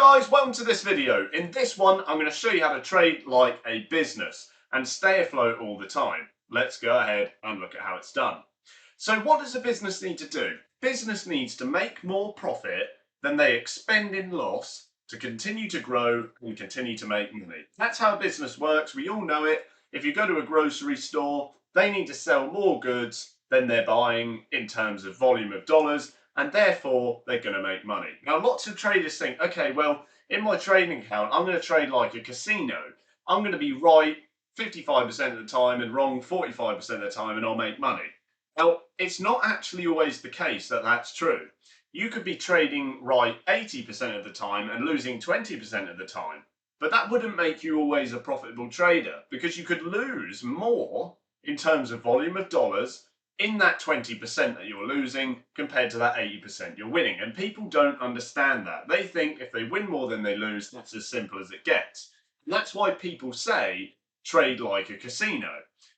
guys, welcome to this video. In this one, I'm going to show you how to trade like a business and stay afloat all the time. Let's go ahead and look at how it's done. So what does a business need to do? Business needs to make more profit than they expend in loss to continue to grow and continue to make money. That's how a business works. We all know it. If you go to a grocery store, they need to sell more goods than they're buying in terms of volume of dollars, and therefore they're going to make money. Now, lots of traders think, okay, well, in my trading account, I'm going to trade like a casino. I'm going to be right 55% of the time and wrong 45% of the time, and I'll make money. Now, it's not actually always the case that that's true. You could be trading right 80% of the time and losing 20% of the time. But that wouldn't make you always a profitable trader, because you could lose more in terms of volume of dollars in that 20% that you're losing compared to that 80% you're winning. And people don't understand that. They think if they win more than they lose, that's as simple as it gets. And that's why people say trade like a casino.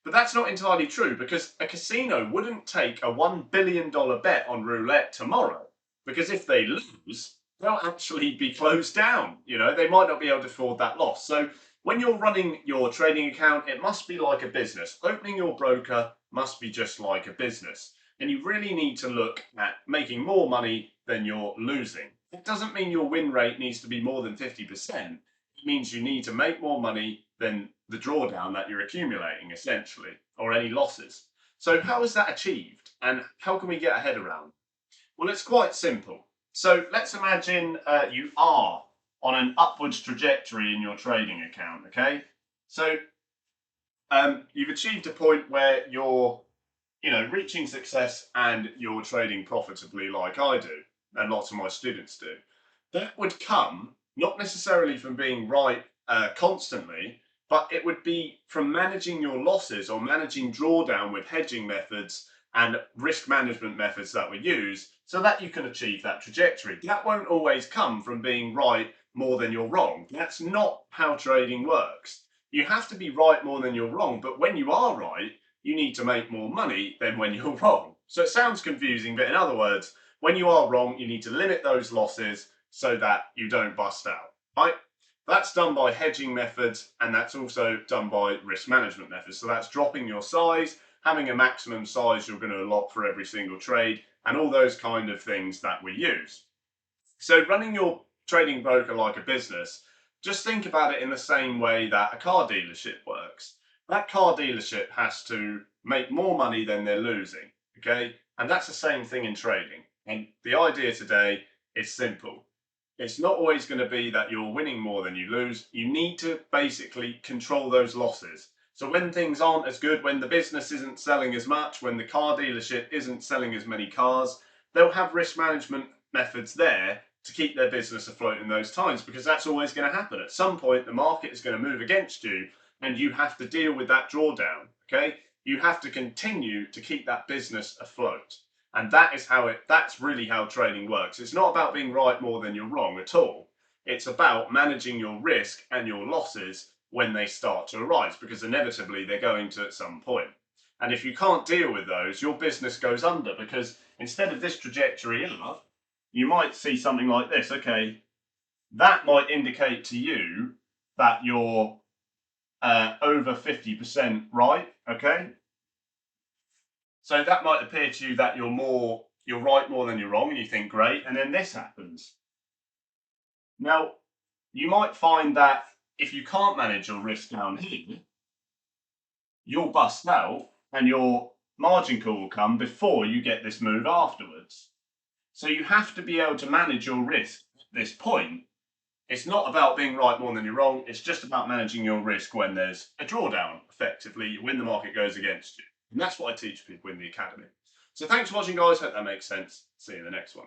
But that's not entirely true, because a casino wouldn't take a $1 billion bet on roulette tomorrow, because if they lose, they'll actually be closed down. You know, they might not be able to afford that loss. So when you're running your trading account, it must be like a business. Opening your broker must be just like a business. And you really need to look at making more money than you're losing. It doesn't mean your win rate needs to be more than 50%. It means you need to make more money than the drawdown that you're accumulating, essentially, or any losses. So how is that achieved? And how can we get ahead around? Well, it's quite simple. So let's imagine you are on an upwards trajectory in your trading account, okay? So you've achieved a point where you're, reaching success and you're trading profitably like I do, and lots of my students do. That would come not necessarily from being right constantly, but it would be from managing your losses or managing drawdown with hedging methods and risk management methods that we use, so that you can achieve that trajectory. That won't always come from being right more than you're wrong. That's not how trading works. You have to be right more than you're wrong, but when you are right, you need to make more money than when you're wrong. So it sounds confusing, but in other words, when you are wrong, you need to limit those losses so that you don't bust out, right? That's done by hedging methods, and that's also done by risk management methods. So that's dropping your size, having a maximum size you're going to allot for every single trade, and all those kind of things that we use. So running your trading broker like a business, just think about it in the same way that a car dealership works. That car dealership has to make more money than they're losing, okay? And that's the same thing in trading. And the idea today is simple. It's not always going to be that you're winning more than you lose. You need to basically control those losses. So when things aren't as good, when the business isn't selling as much, when the car dealership isn't selling as many cars, they'll have risk management methods there to keep their business afloat in those times, because that's always going to happen. At some point, the market is going to move against you, and you have to deal with that drawdown, okay? You have to continue to keep that business afloat. And that's really how trading works. It's not about being right more than you're wrong at all. It's about managing your risk and your losses when they start to arise, because inevitably they're going to at some point. And if you can't deal with those, your business goes under, because instead of this trajectory up, you might see something like this. Okay, that might indicate to you that you're over 50% right, okay? So that might appear to you that you're right more than you're wrong, and you think, great, and then this happens. Now, you might find that if you can't manage your risk down here, you'll bust out and your margin call will come before you get this move afterwards. So you have to be able to manage your risk at this point. It's not about being right more than you're wrong. It's just about managing your risk when there's a drawdown, effectively, when the market goes against you. And that's what I teach people in the academy. So thanks for watching, guys. Hope that makes sense. See you in the next one.